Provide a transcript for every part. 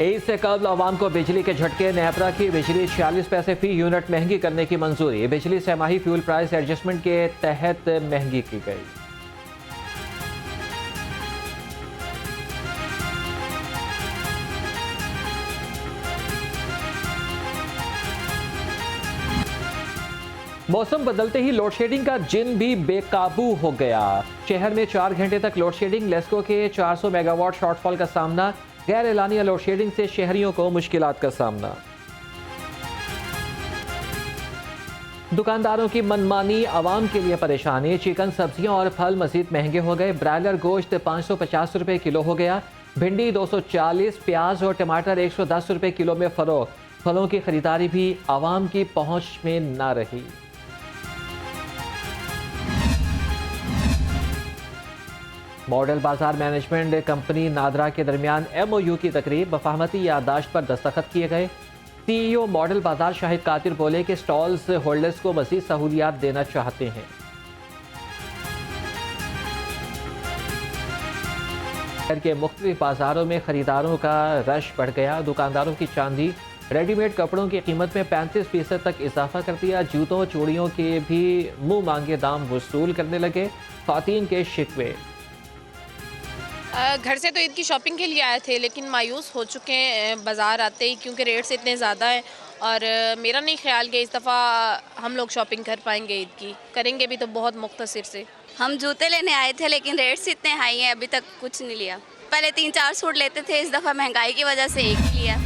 ईद से कबल आवाम को बिजली के झटके। नेपरा की बिजली 46 पैसे फी यूनिट महंगी करने की मंजूरी। बिजली सहमाही फ्यूल प्राइस एडजस्टमेंट के तहत महंगी की गई। मौसम बदलते ही लोड शेडिंग का जिन भी बेकाबू हो गया। शहर में 4 घंटे तक लोड शेडिंग। लेस्को के 400 मेगावाट शॉर्टफॉल का सामना। गैर एलानिया लोड शेडिंग से शहरियों को मुश्किलात का सामना। दुकानदारों की मनमानी आवाम के लिए परेशानी। चिकन, सब्जियां और फल मजीद महंगे हो गए। ब्रायलर गोश्त 550 रुपए किलो हो गया। भिंडी 240, प्याज और टमाटर 110 रुपए किलो में फरोख्त। फलों की खरीदारी भी आवाम की पहुंच में न रही। मॉडल बाजार मैनेजमेंट कंपनी नादरा के दरमियान MOU की तकरीब। मफाहमती याददाश्त पर दस्तखत किए गए। CEO मॉडल बाजार शाहिद कातिर बोले कि स्टॉल्स होल्डर्स को मज़ीद सहूलियात देना चाहते हैं। शहर के मुख्तलिफ बाजारों में खरीदारों का रश बढ़ गया। दुकानदारों की चांदी, रेडीमेड कपड़ों की कीमत में 35% तक इजाफा कर दिया। जूतों चूड़ियों के भी मुंह मांगे दाम वसूल करने लगे। ख़वातीन के शिकवे। घर से तो ईद की शॉपिंग के लिए आए थे, लेकिन मायूस हो चुके हैं बाज़ार आते ही, क्योंकि रेट्स इतने ज़्यादा हैं। और मेरा नहीं ख्याल कि इस दफ़ा हम लोग शॉपिंग कर पाएंगे ईद की। करेंगे भी तो बहुत मुख्तसर से। हम जूते लेने आए थे, लेकिन रेट्स इतने हाई हैं, अभी तक कुछ नहीं लिया। पहले 3-4 सूट लेते थे, इस दफ़ा महंगाई की वजह से एक ही लिया।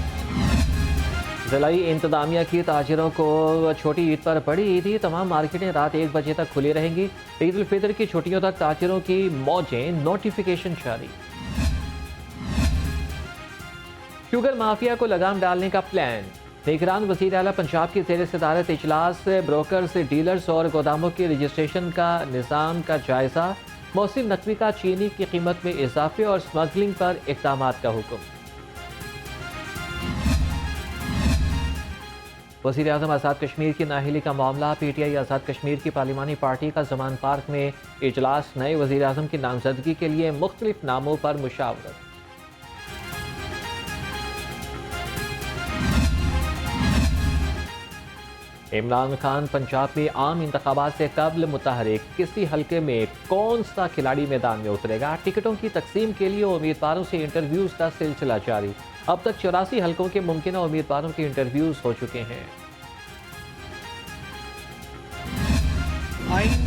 ज़िलाई इंतज़ामिया की ताजिरों को छोटी ईद पर बड़ी ईद ही। तमाम मार्केटें रात 1 बजे तक खुली रहेंगी। ईद उल फितर की छुट्टियों तक ताजिरों की मौजें। नोटिफिकेशन जारी। शुगर माफिया को लगाम डालने का प्लान। निगरान वज़ीर आला पंजाब की ज़ेर सदारत इजलास। ब्रोकर्स, डीलर्स और गोदामों के रजिस्ट्रेशन का निज़ाम का जायजा। मौसम नकवी का चीनी की कीमत में इजाफे और स्मगलिंग पर इक़दाम का हुक्म। वज़ीर आज़म आज़ाद कश्मीर की नाअहली का मामला। PTI आज़ाद कश्मीर की पार्लिमानी पार्टी का ज़मान पार्क में इजलास। नए वज़ीर आज़म की नामजदगी के लिए मुख्तलिफ नामों पर मुशावरत। इमरान खान पंजाब में आम इंतखाबात से कबल मुतहरिक। किसी हल्के में कौन सा खिलाड़ी मैदान में उतरेगा। टिकटों की तकसीम के लिए उम्मीदवारों से इंटरव्यूज का सिलसिला जारी। अब तक 84 हल्कों के मुमकिन उम्मीदवारों के इंटरव्यूज हो चुके हैं। आइन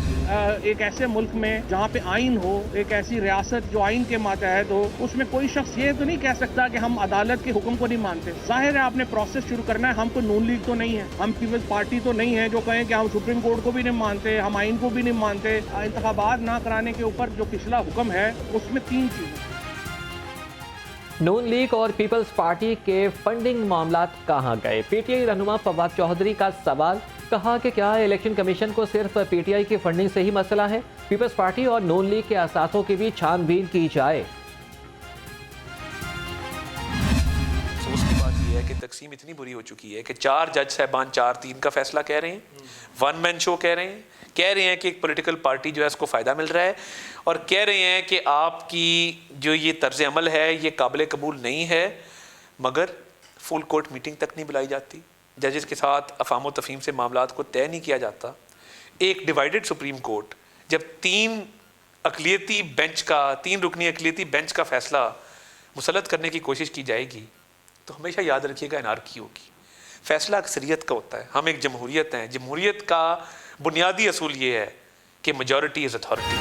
एक ऐसे मुल्क में जहाँ पे आइन हो, एक ऐसी रियासत जो आइन के मातहत हो, उसमें कोई शख्स ये तो नहीं कह सकता कि हम अदालत के हुक्म को नहीं मानते। जाहिर है आपने प्रोसेस शुरू करना है। हम तो नून लीग तो नहीं है, हम पीपल्स पार्टी तो नहीं है जो कहें कि हम सुप्रीम कोर्ट को भी नहीं मानते, हम आइन को भी नहीं मानते। इंतखाबात ना कराने के ऊपर जो पिछला हुक्म है उसमें 3 चीज़ें। नून लीग और पीपल्स पार्टी के फंडिंग मामलात कहां गए। PTI रहनुमा फवाद चौधरी का सवाल। कहा कि क्या इलेक्शन कमीशन को सिर्फ PTI की फंडिंग से ही मसला है। पीपल्स पार्टी और नून लीग के असासों की भी छानबीन की जाए। अफसोस की बात यह है कि तकसीम इतनी बुरी हो चुकी है कि 4 जज साहबान 4-3 का फैसला कह रहे हैं, 1 मैन शो कह रहे हैं कि एक पॉलिटिकल पार्टी जो है उसको फ़ायदा मिल रहा है, और कह रहे हैं कि आपकी जो ये तर्ज अमल है ये काबिल कबूल नहीं है, मगर फुल कोर्ट मीटिंग तक नहीं बुलाई जाती। जजेस के साथ अफाम व तफहीम से मामलात को तय नहीं किया जाता। एक डिवाइडेड सुप्रीम कोर्ट जब 3 रुकनी अक़लियती बेंच का फ़ैसला मुसलत करने की कोशिश की जाएगी, तो हमेशा याद रखिएगा अनारकी होगी। फ़ैसला अक्सरियत का होता है। हम एक जमहूरियत हैं। जमहूरियत का बुनियादी असूल ये है कि मेजॉरिटी इज़ अथॉरिटी।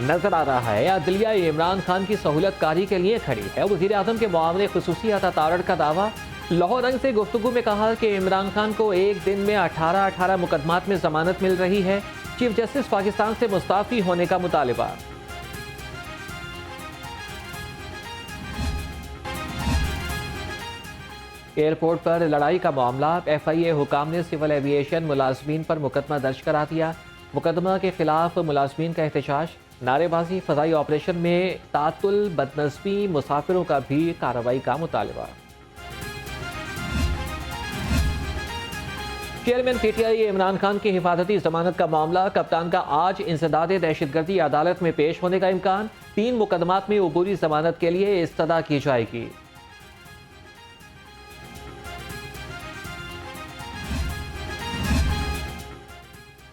नजर आ रहा है अदलिया इमरान खान की सहूलत कारी के लिए खड़ी है। वज़ीर आज़म के मामले खुसूसी अता का दावा। लाहौर रंग से गुफ्तगू में कहा कि इमरान खान को एक दिन में 18 मुकदमात में जमानत मिल रही है। चीफ जस्टिस पाकिस्तान से मुस्ताफी होने का मुतालिबा। एयरपोर्ट पर लड़ाई का मामला। FIA हुकाम ने सिविल एविएशन मुलाजमीन पर मुकदमा दर्ज करा दिया। मुकदमा के खिलाफ मुलाजमीन का एहतजाज, नारेबाजी, फजाई ऑपरेशन में तातुल, बदनस्बी, मुसाफिरों का भी कार्रवाई का मुतालिबा। चेयरमैन PTI इमरान खान की हिफाजती जमानत का मामला। कप्तान का आज इंसदाद दहशतगर्दी अदालत में पेश होने का इम्कान। 3 मुकदमात में अबूरी जमानत के लिए इस्तदा की जाएगी।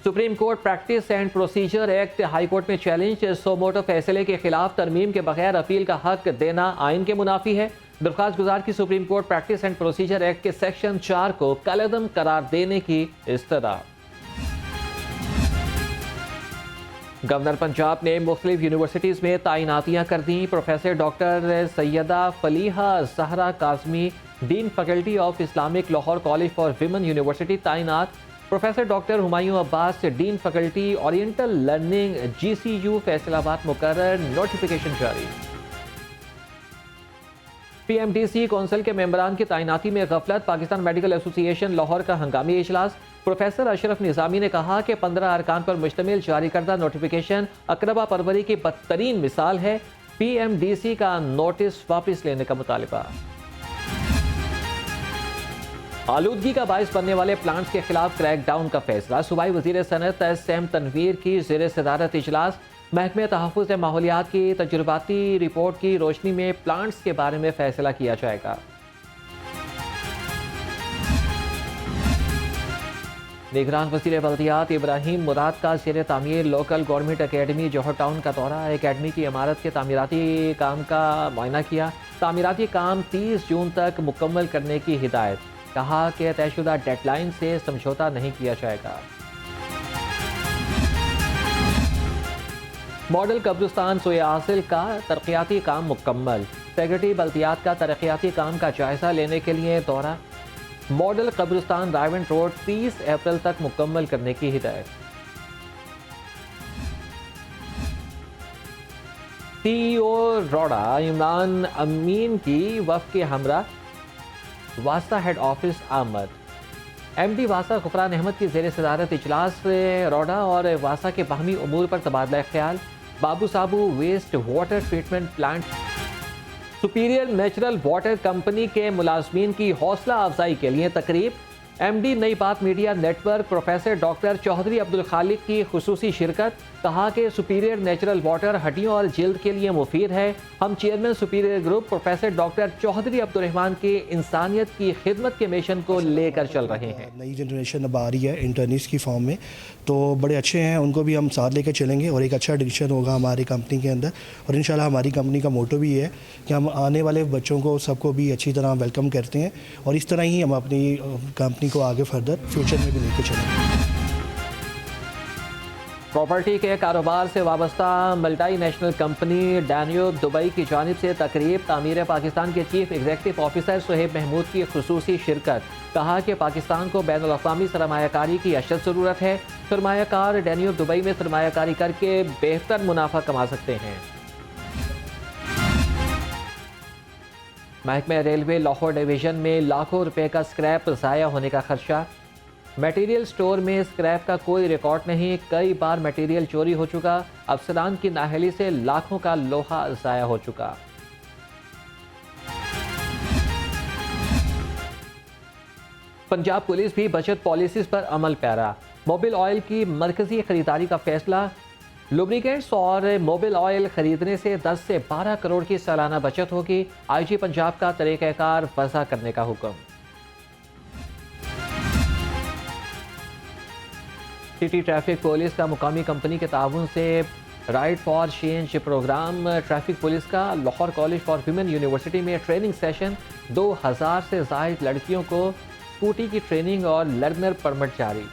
Supreme court practice and procedure act high court में चैलेंज। सोमोटो फैसले के खिलाफ तरमीम के बगैर अपील का हक देना आइन के मुनाफी है। दरख्वास्त गुजार की supreme court practice and procedure act के सेक्शन 4 को कलअदम करार देने की इस्तदा। गवर्नर पंजाब ने मुख्तलिफ यूनिवर्सिटीज़ में तैनातियाँ कर दी। Professor doctor Syeda Faliha Zahra Kazmi dean faculty of Islamic Lahore college for women university तैनात। Professor doctor Humayun Abbas dean faculty oriental learning GCU Faisalabad मुकर्रर। नोटिफिकेशन जारी। PMDC कौंसिल के मेंबरान की तैनाती में गफलत। पाकिस्तान मेडिकल एसोसिएशन लाहौर का हंगामी इजलास। प्रोफेसर अशरफ निज़ामी ने कहा कि 15 अरकान पर मुश्तमिल जारी करदा नोटिफिकेशन अकरबा परवरी की बदतरीन मिसाल है। PMDC का नोटिस वापस लेने का मुतालबा। आलूदगी का बायस बनने वाले प्लांट्स के खिलाफ क्रैकडाउन का फैसला। सूबाई वजीर सनत सैम तनवीर की ज़ेर सदारत इजलास। महकमे तहफ़्फ़ुज़ माहौलियात की तजुर्बाती रिपोर्ट की रोशनी में प्लांट्स के बारे में फैसला किया जाएगा। निगरान वज़ीर बल्दियात इब्राहिम मुराद का ज़ेर तामीर लोकल गवर्नमेंट अकेडमी जौहर टाउन का दौरा। अकेडमी की इमारत के तामीराती काम का मुआयना किया। तामीराती काम 30 जून तक मुकम्मल करने की हिदायत। कहा कि तयशुदा डेडलाइन से समझौता नहीं किया जाएगा। मॉडल कब्रिस्तान सोए हासिल का तरक्याती काम मुकम्मल। सेक्रेटरी बल्दियात का तरक्याती काम का जायजा लेने के लिए दौरा। मॉडल कब्रिस्तान रायवेंट रोड 30 अप्रैल तक मुकम्मल करने की हिदायत। CEO रोड़ा इमरान अमीन की वफ़ के हमरा वासा हेड ऑफिस आमद। MD वासा गुफरान अहमद की ज़ेर सदारत इजलास। रोड़ा और वासा के बाहमी उमूर पर तबादला ख्याल। Babu Sabu waste water treatment plant. Superior natural water company के मुलाजमीन की हौसला अफजाई के लिए तकरीब। MD Nai Baat media network professor doctor Chaudhry Abdul Khaliq की खुसूसी शिरकत। कहा कि सुपीरियर नेचुरल वाटर हड्डियों और जिल्द के लिए मुफीद है। हम chairman superior group professor doctor Chaudhry Abdul Rahman के इंसानियत की खिदमत के मिशन को लेकर चल रहे हैं। नई जनरेशन अब आ रही है इंटर्निस्ट की फॉर्म में, तो बड़े अच्छे हैं, उनको भी हम साथ लेकर चलेंगे और एक अच्छा डिसीजन होगा हमारी कंपनी के अंदर। और इंशाल्लाह हमारी कंपनी का मोटो भी है कि हम आने वाले बच्चों को सबको भी अच्छी तरह वेलकम करते हैं और इस तरह ही हम अपनी कंपनी को आगे फर्दर फ्यूचर में भी लेकर चलेंगे। प्रॉपर्टी के कारोबार से वाबस्ता मल्टी नेशनल कंपनी डैनियो दुबई की जानिब से तकरीब। तामीर पाकिस्तान के chief executive officer Suhaib Mahmood की खुसूसी शिरकत। कहा कि पाकिस्तान को बैनुल अक़वामी सरमायाकारी की अशद ज़रूरत है। सरमायाकार डैनियो दुबई में सरमायाकारी करके बेहतर मुनाफा कमा सकते हैं। महकमे रेलवे लाहौर डिवीज़न में लाखों रुपए का स्क्रैप ज़ाया होने का खदशा। मटेरियल स्टोर में स्क्रैप का कोई रिकॉर्ड नहीं। कई बार मटेरियल चोरी हो चुका। अफसरान की नाअहली से लाखों का लोहा ज़ाया हो चुका। पंजाब पुलिस भी बचत पॉलिसीज पर अमल पैरा। मोबिल ऑयल की मरकजी खरीदारी का फैसला। लुब्रिकेंट्स और मोबिल ऑयल खरीदने से 10 से 12 करोड़ की सालाना बचत होगी। IG पंजाब का तरीक़ाकार वज़ा करने का हुक्म। सिटी ट्रैफिक पुलिस का मुकामी कंपनी के ताउन से ride for change program. Traffic police का Lahore college for women university में ट्रेनिंग सेशन। 2000 से ज़ायद लड़कियों को स्कूटी की ट्रेनिंग और लर्नर परमिट जारी।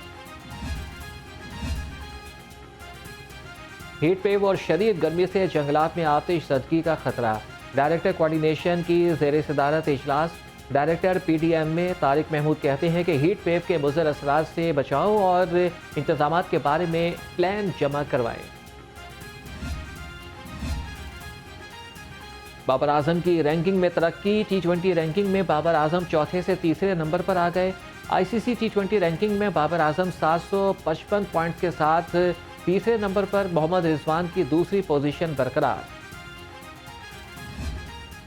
हीट वेव और शदीद गर्मी से जंगलात में आतिश ज़दगी का खतरा। डायरेक्टर कोऑर्डिनेशन की ज़ेर सदारत इजलास। डायरेक्टर PDM में तारिक महमूद कहते हैं कि हीट वेव के मुज़र असरात से बचाव और इंतज़ामात के बारे में प्लान जमा करवाएं। बाबर आजम की रैंकिंग में तरक्की। T20 रैंकिंग में बाबर आजम चौथे से तीसरे नंबर पर आ गए। ICC T20 रैंकिंग में बाबर आजम 755 पॉइंट्स के साथ तीसरे नंबर पर। मोहम्मद रिजवान की दूसरी पोजीशन बरकरार।